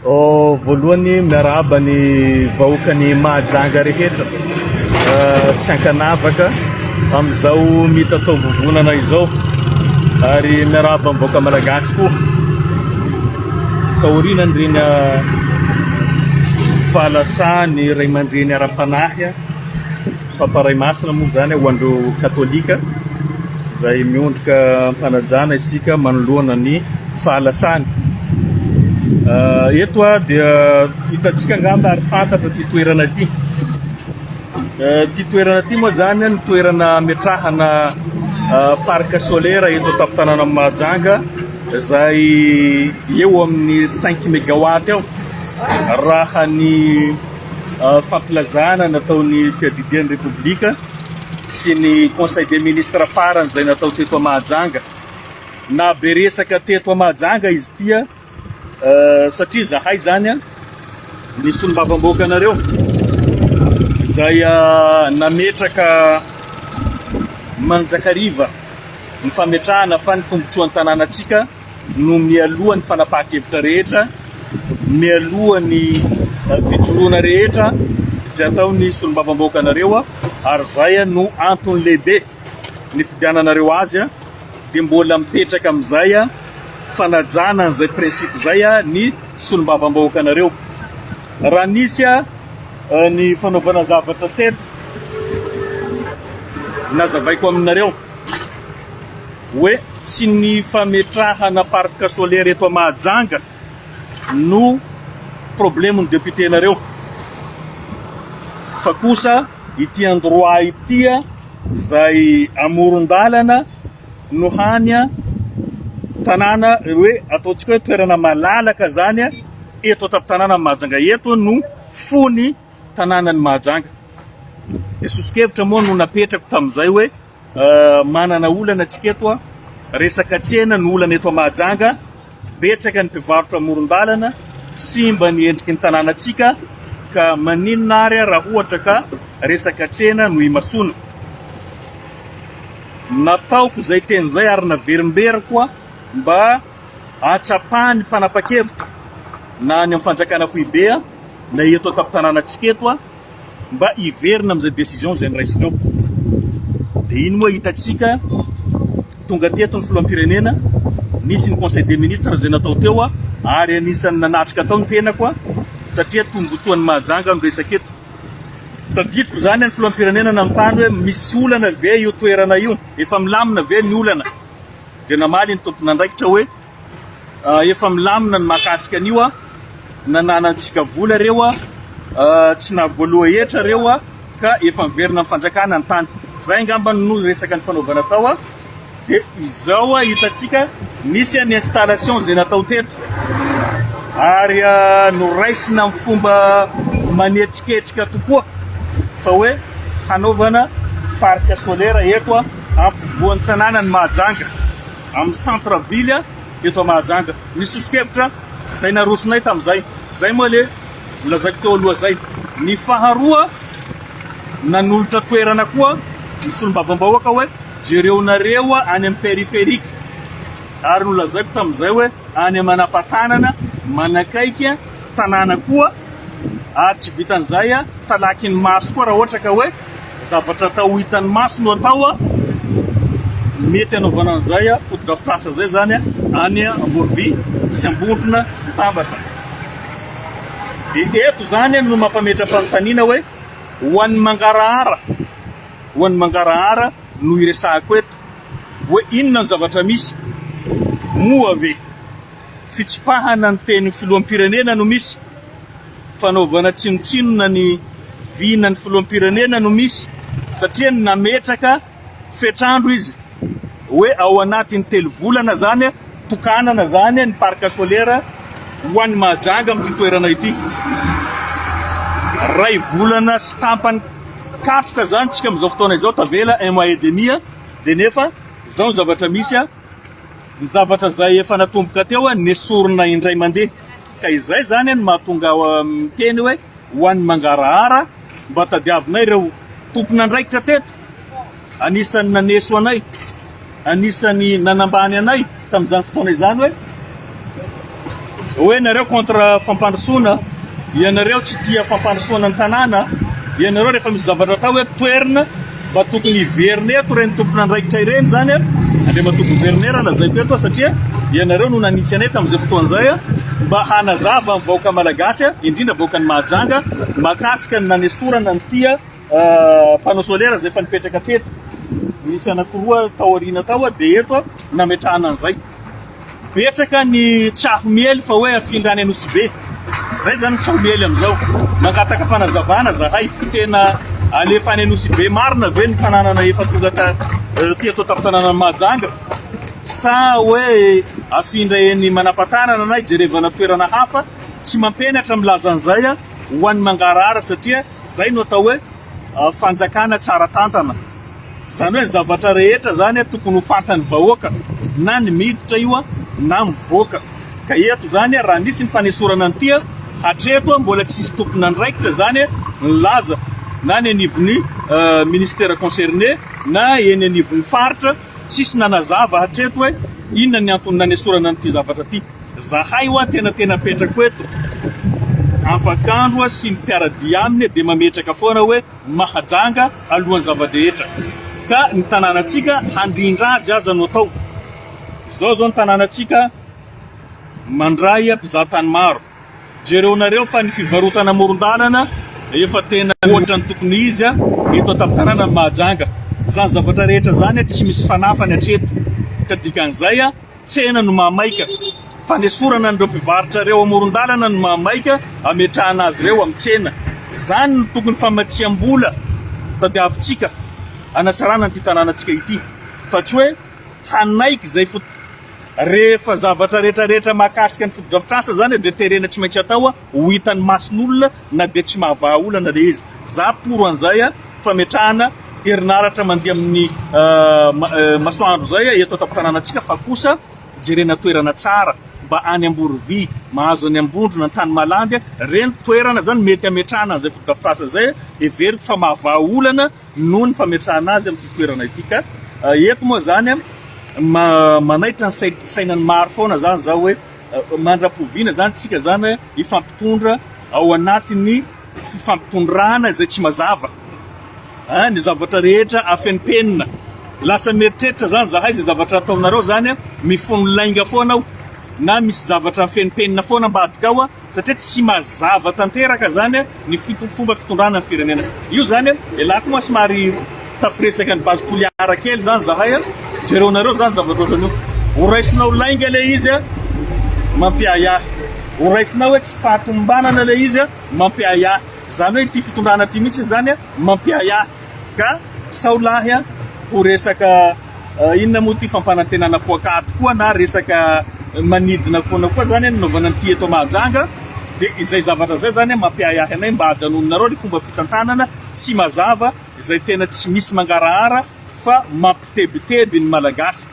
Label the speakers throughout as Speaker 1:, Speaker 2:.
Speaker 1: Voalohany miarahaba ny vahoakany Mahajanga rehetra tsy ankanavaka amin'izao mitatao vovonana izao, ary miarahaba amin'ny vahoaka malagasy koa taoriana reny fahalasany ray aman-dreny ara-panahy Paparay Masina moa zany ho andro katolika izay miondrika mpanajana isika manoloana ny fahalasany. Eto dia hitantsika angamba ary fantatra ty toerana ity. Ty toerana ity moa zany ny toerana metrahana parc solaire eto tampon-tanàna Mahajanga izay eo amin'ny 5 mégawatt eo raha ny fampilazana nataon'ny fiadidian'ny Repoblika sy ny Conseil des ministres farany izay natao teto Mahajanga. Na be resaka teto Mahajanga izy tia satria zahay zany ny solombavamboakanareo izay nametraka manjakariva ny fametrahana fa ny tombotsoan'ny tanànatsika no mialoha ny fanapahan-kevitra rehetra, mialoha ny fijoroana rehetra izay ataon'ny solombavamboakanareo, ary zay no antony lehibe ny fidiananareo azy dia mbola mipetraka amin'izay fanajana an'izay prinsipy zay ny solombavamboakanareo. Raha nisy ny fanaovana zavatra teto nazavaiko aminareo hoe tsy ny fametrahana parc solaire eto Mahajanga no problemon'ny députénareo, fa kosa ity endroit ity izay amoron-dalana no hanya tanàna hoe ataontsika hoe toerana malalaka zany eto tampon-tanàna Mahajanga eto no fony tanànan'ny Mahajanga. Dia sosokevitra moa no napetrako tamin'izay hoe manana olana atsika eto resaka tsena no olana eto Mahajanga, betsaka ny mpivarotra amoron-dalana, simba ny endriky ny tanànatsika, ka maninona ary raha ohatra ka resaka tsena no imasona. Nataoko izay teny zay ary naverimberiko mba atsapahany mpanapa-kevitra na any amin'ny fanjakana foibe na eto tampon-tanànatsika eto mba hiverina amin'izay décision izay niraisinao. Dia iny moa hitantsika tonga teto ny filoham-pirenena, nisy ny Conseil des ministres izay natao teo ary anisan'ny nanatrika tao ny tenako satria tombotsoan'ny Mahajanga no resaka eto. Tadidiko zany ny filoham-pirenena nanontany hoe misy olana ve io toerana io, efa milamina ve ny olana? Dia namaly ny tompony andraikitra hoe efa milamina ny mahakasika an'io, nananantsika vola reo tsy navoaloha etra reo ka efa miverina amin'ny fanjakana ny tany. Zay angamba no resaka ny fanaovana tao dia izao hitantsika nisy ny installation izay natao teto ary noraisina amin'ny fomba manetriketrika tokoa fa hoe hanaovana parc solaire eto ampovoan'ny tanànan'ny Mahajanga amin'ny centre ville eto Mahajanga. Misy sosokevitra zay narosonay tamin'izay, zay moa le lazaiko teo aloha zay. Ny faharoa nanolotra toerana koa ny solombavambahoaka hoe jereonareo any amin'ny périphérique, ary nolazaiko tamin'izay hoe any manam-patanana manakaiky tanàna koa, ary tsy vitan'izay talaky ny maso koa raha ohatra ka hoe zavatra atao hitan'ny maso no atao mety anaovana an'izay fotodrafitrasa zay zany any Amborovy sy Ambondrona Tambatra. Dia eto zany no mampametra-panontaniana hoe ho an'ny Mangarahara no iresahako eto hoe inona ny zavatra misy, moa ve fitsipahana ny teny filoham-pirenena no misy, fanaovana tsinotsinona ny vina ny filoham-pirenena no misy, satria nametraka fetrandro izy hoe ao anatin'ny 3 volana zany tokanana zany ny parc solaire ho an'ny Mahajanga amin'ny toerana ity. 2 volana sy tampany katroka zany tsika amin'izao fotoana izao tavela 1 mois et demi, dia nefa izao ny zavatra misy ny zavatra zay efa natomboka teo nesorina indray mandeha. Ka izay zany no mahatonga miteny hoe ho an'ny Mangarahara mba tadiavinay ireo tompona andraikitra teto, anisan'ny naneso anay, anisan'ny nanambany anay tamin'izany fotoana izany hoe hoe nareo contre fampandrosoana, ianareo tsy tia fampandrosoana ny tanàna, ianareo rehefa misy zavatra atao hoe toerana mba tokony hiverina eto reny tompona andraikitra ireny zany andre matoa gouverneur lazaiko eto satria ianareo no nanitsy anay tamin'izay fotoan'izay mba hanazava amin'ny vahoaka malagasy indrindra vahoaka ny Mahajanga makasika ny nanesorana ny tia panneau solaire zay efa nipetraka teto. Misy anankiroa tao aoriana tao dia eto nametrahana an'izay. Betsaka ny tsahomiely fa hoe afindrany Anosibe. Zay zany tsahomiely am'izao. Mangataka fanazavana zahay tena alefany Anosibe marina ve ny fananana efa tonga teto tapitanana Mahajanga sa hoe afindra eny manam-patanana anay jerevana toerana hafa tsy mampenatra milaza an'izay ho an'ny mangarara satria zay no atao hoe fanjakana tsara tantana. Zany hoe zavatra rehetra zany tokony ho fantan'ny vahoaka na ny miditra io na mivoaka. Ka eto zany raha nisy ny fanesorana ny tia hatreto mbola tsisy tompona andraikitra zany nilaza na ny anivon'ny ministère concerné na eny anivon'ny faritra tsisy nanazava hatreto hoe inona ny antony nanesorana ny ty zavatra ty. Zahay tena petrako eto afakandro sy mipiaradia aminy dia mametraka foana hoe Mahajanga alohan'ny zava-drehetra. Ka ny tanànatsika handrindra azy aza no atao. Zao ny tanànatsika mandray mpizahatany maro. Jereonareo fa ny fivarotana amoron-dalana efa tena ohatra ny tokony izy eto tapitanana Mahajanga. Zany zavatra rehetra zany tsy misy fanafany hatreto. Ka dikan'izay tsena no mahamaika. Fanesorana n'ireo mpivarotra reo amoron-dalana no mahamaika ametrahana azy reo amin'ny tsena. Zany no tokony famatsiam-bola tadiavintsika anatsarana ny tanànatsika ity. Fa tsy hoe hanaiky zay rehefa zavatra rehetrarehetra mahakasika ny fotodrafitrasa zany dia terena tsy maintsy atao ho hitan'ny mason'olona na dia tsy mahavaha olana le izy. Za poro an'izay fametrahana herinaratra mandeha amin'ny masoandro zay eto tapitanànatsika fa kosa jerena toerana tsara mba any Amborovy, mahazo any Ambondro na tany Malandy reny toerana zany mety ametrahana an'izay fotodrafitrasa zay everiko fa mahavaha olana noho ny fametrahana azy amin'ny toerana ity. Ka eto moa zany manaitra ny sainany maro foana zany zao hoe mandram-poviana zany tsika zany ifampitondra ao anatin'ny fifampitondrana izay tsy mazava. Ny zavatra rehetra afenpenina lasa mieritreritra zany zahay zay zavatra ataonareo zany mifono lainga foana aho na misy zavatra fenpenina foana ambadika ao satria tsy mazava tanteraka zany ny fomba fitondrana ny firenena. Io zany elako moa somary tafiresaka ny base toliara kely zany zahay jereonareo zany zavatra ohatran'io. Horaisinao lainga le izy mampiahiahy. Horaisinao hoe tsy fahatombanana le izy mampiahiahy. Zany hoe ty fitondrana ty mihitsy zany mampiahiahy. Ka saolahy ho resaka inona moa ty fampanantenana poakaty koa na resaka manidina foana koa zany nanaovana ny ty eto Mahajanga dia izay zavatra zay zany mampiahiahy anay mba hajanononareo ny fomba fitantanana tsy mazava izay tena tsy misy mangarahara fa mampitebiteby ny malagasy.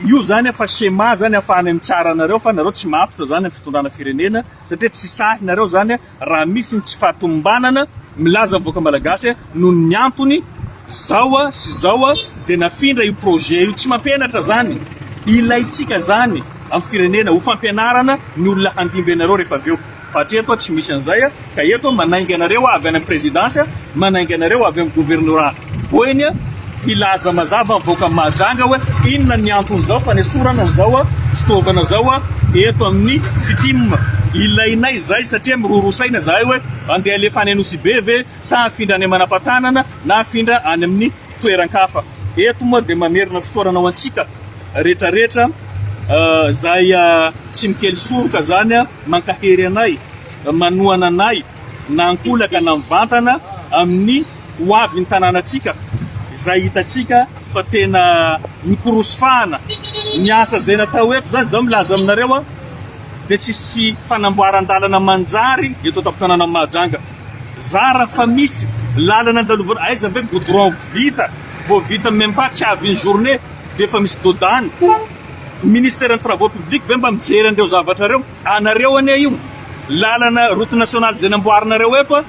Speaker 1: Io zany fa schéma zany ahafahany amin'ny tsara anareo fa nareo tsy matotra zany amin'ny fitondrana firenena satria tsy sahinareo zany raha misy ny tsy fahatombanana milaza voaka malagasy noho ny antony zao sy zao dia nafindra io projet io tsy mampianatra zany. Ilaitsika zany amin'ny firenena ho fampianarana ny olona handimby anareo rehefa avy eo. Fa hatreto tsy misy an'izay ka eto manainga anareo avy any amin'ny présidence, manainga anareo avy amin'ny gouvernorat boeny ilaza mazava mivoaka Mahajanga hoe inona ny antony zao fanesorana zao fitaovana zao eto amin'ny fitim. Ilainay zay satria mirorosaina zahay hoe andeha alefany Anosibe ve sa afindra any manam-patanana na afindra any amin'ny toeran-kafa. Eto moa dia mamerina fitorana ao antsika rehetrarehetra zay tsy mikely soroka zany mankahery anay manohana anay na ankolaka na mivantana amin'ny hoavin'ny tanànatsika. Zay hitatsika fa tena mikorosofahana ny asa zay natao eto zany zao milaza aminareo dia tsisy fanamboaran-dalana manjary eto tapitanana Mahajanga. Zara fa misy lalana andalovana aiza ve goudron vita vao vita même pas tsy avy ny journée dia efa misy dodany. Ministère ny travaux publics ve mba mijery andreo zavatra reo anareo ane io lalana route nationale zay namboarinareo eto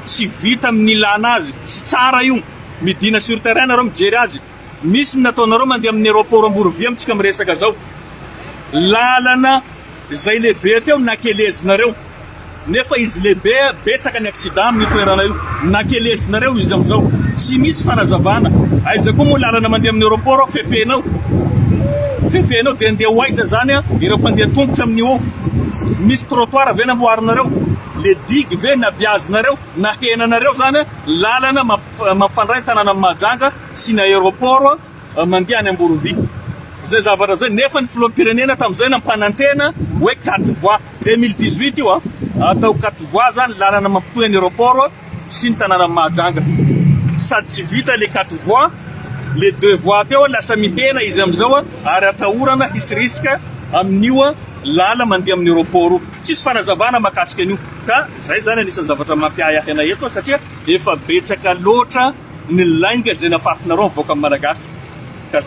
Speaker 1: tsy vita amin'ny ilana azy tsy tsara io. Midina sur terrain nareo mijery azy. Misy nataonareo mandeha amin'ny aéroport Amborovy amintsika miresaka zao lalana zay lehibe teo nakelezinareo nefa izy lehibe betsaka ny accident amin'ny toerana io nakelezinareo izy am'izao tsy misy fanazavana aiza koa moa lalana mandeha amin'ny aéroport fefenao dia andeha hoaiza zany ireo mpandeha tongotra amin'ny eo misy trottoir ve namboarinareo le digue ve nabiazinareo na henanareo zany lalana mampifandray tanàna Mahajanga sy ny aéroport mandeha any Amborovi zay zavatra zay nefa ny filoham-pirenena tamin'izay nampanantena hoe 4 voies 2018 io atao 4 voies zany lalana mampitohy any aéroport sy ny tanàna Mahajanga sady tsy vita le 4 voies le 2 voies teo lasa mihena izy am'izao ary atahorana hisy risque amin'io lala mandeha amin'ny aéroport tsisy fanazavana makasika an'io ka zay zany anisan'ny zavatra mampiahy ana eto satria efa betsaka loatra ny lainga zay nafafinareo mivoaka amin'ny Malagasy ka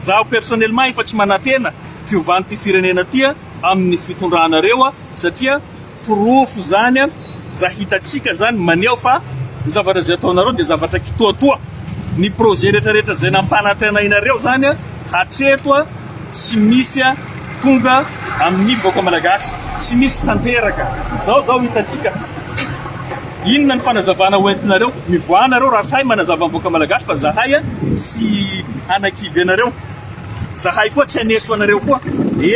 Speaker 1: zaho personnellement efa tsy manantena fiovan'ny ty firenena ty amin'ny fitondranareo satria proof zany za hitatsika zany maneho fa ny zavatra zay ataonareo dia zavatra kitoatoa ny projet rehetrarehetra zay nampanantenainareo zany hatreto tsy misy tonga amin'ny vahoaka Malagasy tsy misy tanteraka zao hitatsika inona ny fanazavana hoentinareo mivoanareo raha sahy manazava amin'ny vahoaka Malagasy fa zahay tsy hanakivy anareo zahay koa tsy haneso anareo koa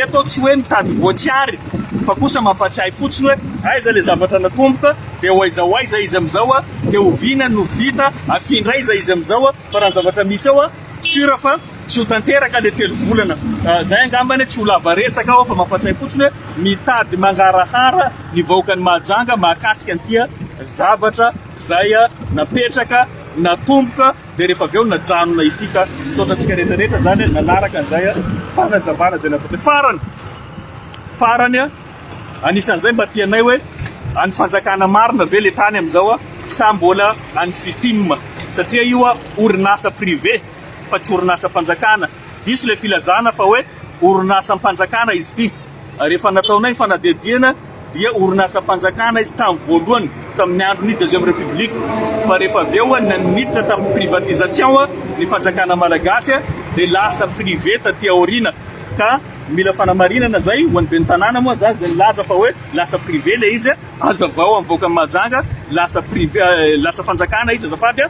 Speaker 1: eto tsy hoe mitady voatsiary fa kosa mampatsiahy fotsiny hoe aiza le zavatra natomboka dia hoaiza izy am'izao dia ovina no vita afindraiza izy am'izao fa raha zavatra misy ao sura fa tsy ho tanteraka le 3 volana zay angambany tsy ho lava resaka fa mampatsiahy fotsiny hoe mitady mangarahara ny vahoaka ny Mahajanga mahakasika an'ity zavatra zay napetraka natomboka dia rehefa avy eo najanona ity ka sotatsika rehetrarehetra zany nalaraka an'izay fanazavana zay natao farany anisan'izay mba tianay hoe any fanjakana marina ve le tany am'izao sa mbola any fitim satria io orinasa privé fa tsy orinasa mpanjakana diso le filazana fa hoe orinasa mpanjakana izy ty rehefa nataonay fanadediana dia orinasa mpanjakana izy tamin'ny voalohany tamin'ny andro ny deuxième république fa rehefa avy eo naniditra tamin'ny privatisation ny fanjakana Malagasy dia lasa privé taty aorina ka mila fanamarinana zay ho an'ny ben'ny tanàna moa zay laza fa hoe lasa privé le izy azavao amin'ny vahoaka Mahajanga lasa privé lasa fanjakana izy azafady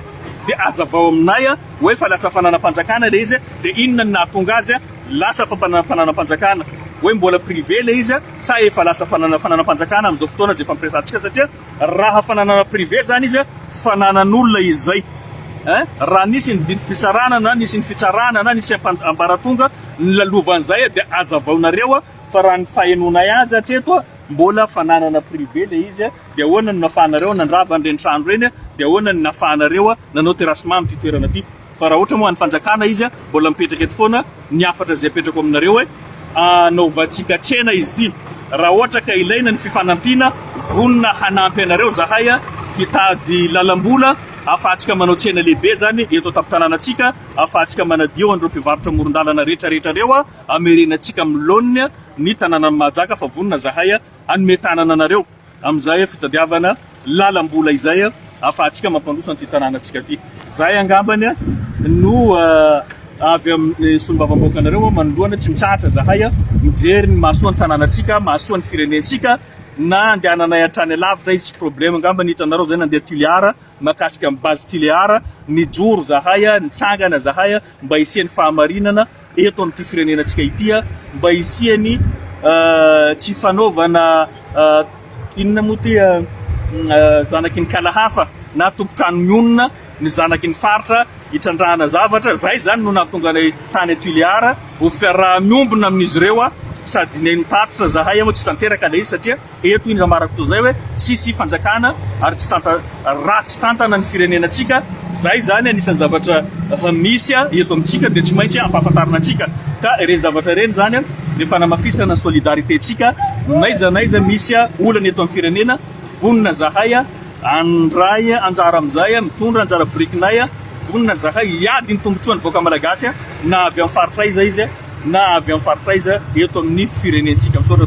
Speaker 1: dia azavao aminay hoe fa lasa fananam-panjakana le izy dia inona ny nahatonga azy lasa fananam-panjakana hoe mbola privé le izy sa efa lasa fananam-panjakana amin'izao fotoana zay fampiresantsika satria raha fananana privé zany izy fananan'olona izy zay raha nisy ny didim-pitsarana na nisy ny fitsarana na nisy ambaratonga ny lalovan'izay dia azavaonareo fa raha ny fahenonay azy hatreto mbola fananana privé le izy dia ahoana ny nafahanareo nandrava an'ireny trano reny dia ahoana ny nafahanareo nanao terrassement amin'ity toerana ity fa raha ohatra moa ny fanjakana izy mbola mipetraka eto foana ny afatra zay apetrako aminareo hoe anaovantsika tsena izy ity raha ohatra ka ilaina ny fifanampiana vonona hanampy anareo zahay hitady lalambola afahantsika manao tsena lehibe zany eto tampon-tanànatsika afahantsika manadio an'ireo mpivarotra amoron-dalana rehetrarehetrareo amerenantsika milonina ny tanàna Mahajanga fa vonona zahay anome tanana anareo amin'izay fitadiavana lalambola izay afahantsika mampandroso an'ity tanànatsika ty zay angambany no avy amin'ny solombavam-bahoaka anareo manoloana tsy mitsahatra zahay mijery ny mahasoa ny tanànatsika mahasoa ny firenentsika na andehananay hatrany lavitra izy tsy problème angambany hitanareo zay nandeha Tuléar makasika amin'ny base Tuléar ny joro zahay nitsangana zahay mba hisiany fahamarinana eto amin'ity firenenantsika ity mba hisiany tsy fanaovana inona moa ty zanaky ny kalahafa na tompotrano mionona ny zanaky ny faritra hitrandrahana zavatra zay zany no nahatonga anay tany Tuléar ho fiaraha-miombona amin'izy ireo sady ny tatitra zahay moa tsy tanteraka le izy satria eto indra marako toy zay hoe tsisy fanjakana ary tsy tantana ny firenenantsika zay zany anisan'ny zavatra misy eto amintsika dia tsy maintsy ampahafantarina antsika ka ireny zavatra ireny zany dia fanamafisana ny solidarité-tsika naiza misy olana eto amin'ny firenena vonona zahay andray anjara amin'izay mitondra anjara brikinay vonona zahay hiady ny tombotsoa ny vahoaka Malagasy na avy amin'ny faritra izy na avy amin'ny faritra izy eto amin'ny firenentsika misaotra